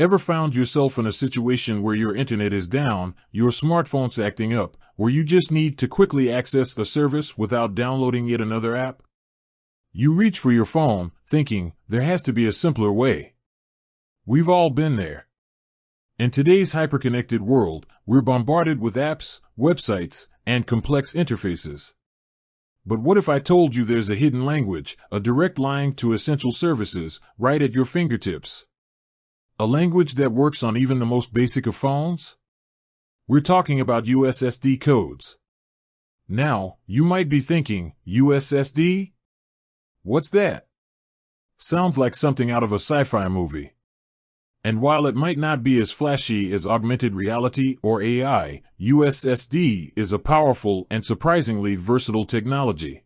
Ever found yourself in a situation where your internet is down, your smartphone's acting up, where you just need to quickly access a service without downloading yet another app? You reach for your phone, thinking, there has to be a simpler way. We've all been there. In today's hyperconnected world, we're bombarded with apps, websites, and complex interfaces. But what if I told you there's a hidden language, a direct line to essential services, right at your fingertips? A language that works on even the most basic of phones? We're talking about USSD codes. Now, you might be thinking, USSD? What's that? Sounds like something out of a sci-fi movie. And while it might not be as flashy as augmented reality or AI, USSD is a powerful and surprisingly versatile technology.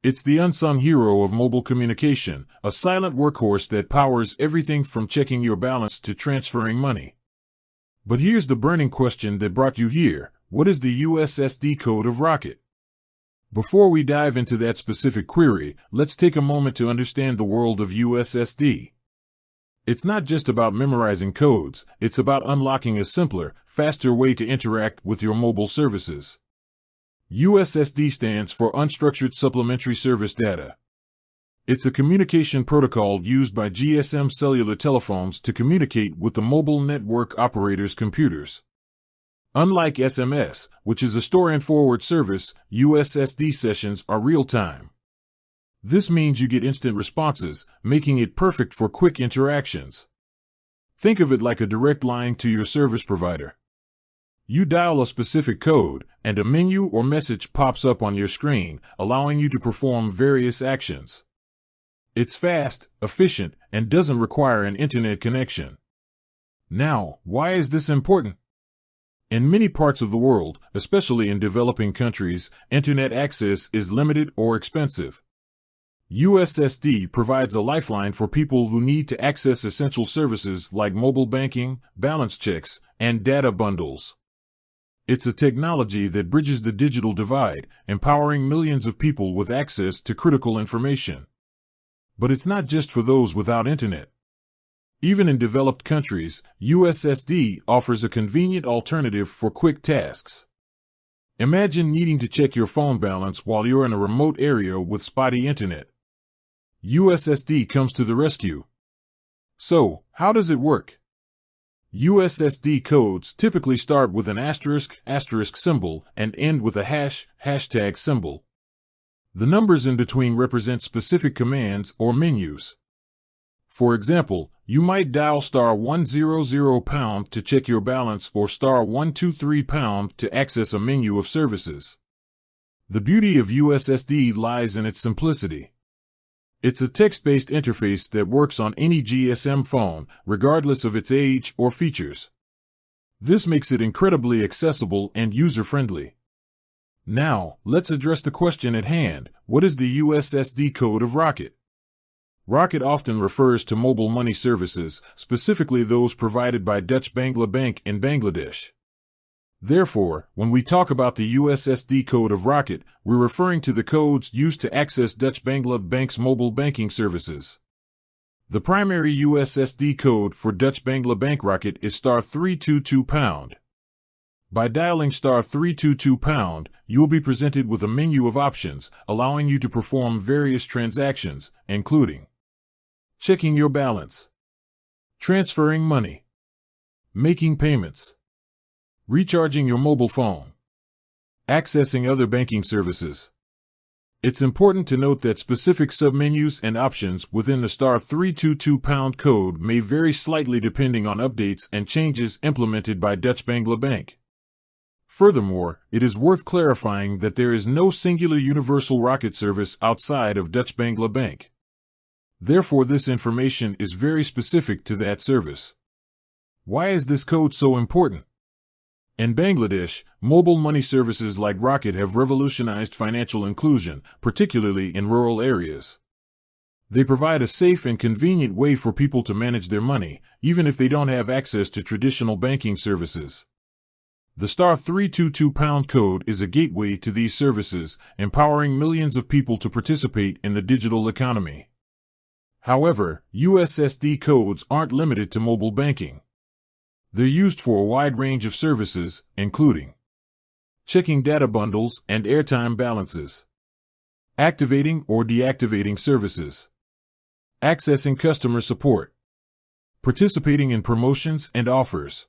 It's the unsung hero of mobile communication, a silent workhorse that powers everything from checking your balance to transferring money. But here's the burning question that brought you here. What is the USSD code of Rocket? Before we dive into that specific query, let's take a moment to understand the world of USSD. It's not just about memorizing codes, it's about unlocking a simpler, faster way to interact with your mobile services. USSD stands for Unstructured Supplementary Service Data. It's a communication protocol used by GSM cellular telephones to communicate with the mobile network operators' computers. Unlike SMS, which is a store-and-forward service, USSD sessions are real-time. This means you get instant responses, making it perfect for quick interactions. Think of it like a direct line to your service provider. You dial a specific code, and a menu or message pops up on your screen, allowing you to perform various actions. It's fast, efficient, and doesn't require an internet connection. Now, why is this important? In many parts of the world, especially in developing countries, internet access is limited or expensive. USSD provides a lifeline for people who need to access essential services like mobile banking, balance checks, and data bundles. It's a technology that bridges the digital divide, empowering millions of people with access to critical information. But it's not just for those without internet. Even in developed countries, USSD offers a convenient alternative for quick tasks. Imagine needing to check your phone balance while you're in a remote area with spotty internet. USSD comes to the rescue. So, how does it work? USSD codes typically start with an asterisk symbol and end with a hashtag symbol. The numbers in between represent specific commands or menus. For example, you might dial *100# to check your balance or *123# to access a menu of services. The beauty of USSD lies in its simplicity. It's a text-based interface that works on any GSM phone, regardless of its age or features. This makes it incredibly accessible and user-friendly. Now, let's address the question at hand. What is the USSD code of Rocket? Rocket often refers to mobile money services, specifically those provided by Dutch Bangla Bank in Bangladesh. Therefore, when we talk about the USSD code of Rocket, we're referring to the codes used to access Dutch Bangla Bank's mobile banking services. The primary USSD code for Dutch Bangla Bank Rocket is *322#. By dialing *322#, you'll be presented with a menu of options, allowing you to perform various transactions, including checking your balance, transferring money, making payments, recharging your mobile phone, accessing other banking services. It's important to note that specific submenus and options within the *322# code may vary slightly depending on updates and changes implemented by Dutch Bangla Bank. Furthermore, it is worth clarifying that there is no singular universal Rocket service outside of Dutch Bangla Bank. Therefore, this information is very specific to that service. Why is this code so important? In Bangladesh, mobile money services like Rocket have revolutionized financial inclusion, particularly in rural areas. They provide a safe and convenient way for people to manage their money, even if they don't have access to traditional banking services. The *322# code is a gateway to these services, empowering millions of people to participate in the digital economy. However, USSD codes aren't limited to mobile banking. They're used for a wide range of services, including checking data bundles and airtime balances, activating or deactivating services, accessing customer support, participating in promotions and offers,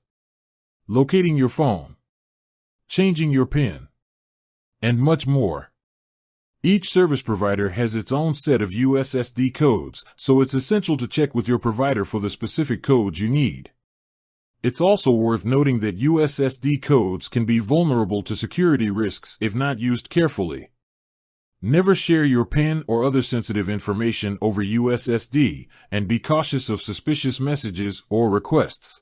locating your phone, changing your PIN, and much more. Each service provider has its own set of USSD codes, so it's essential to check with your provider for the specific codes you need. It's also worth noting that USSD codes can be vulnerable to security risks if not used carefully. Never share your PIN or other sensitive information over USSD, and be cautious of suspicious messages or requests.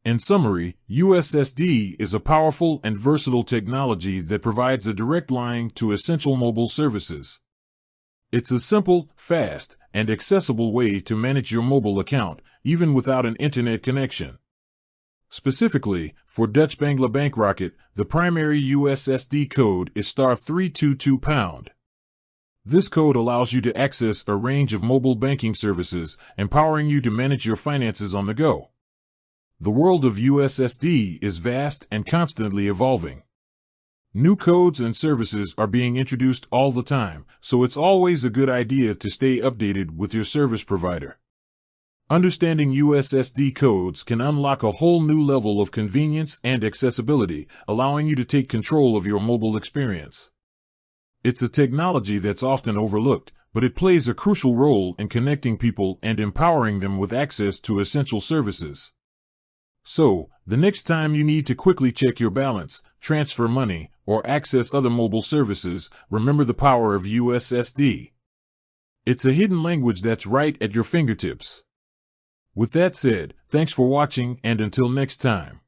In summary, USSD is a powerful and versatile technology that provides a direct line to essential mobile services. It's a simple, fast, and accessible way to manage your mobile account, even without an internet connection. Specifically, for Dutch Bangla Bank Rocket, the primary USSD code is *322#. This code allows you to access a range of mobile banking services, empowering you to manage your finances on the go. The world of USSD is vast and constantly evolving. New codes and services are being introduced all the time, so it's always a good idea to stay updated with your service provider. Understanding USSD codes can unlock a whole new level of convenience and accessibility, allowing you to take control of your mobile experience. It's a technology that's often overlooked, but it plays a crucial role in connecting people and empowering them with access to essential services. So, the next time you need to quickly check your balance, transfer money, or access other mobile services, remember the power of USSD. It's a hidden language that's right at your fingertips. With that said, thanks for watching, and until next time.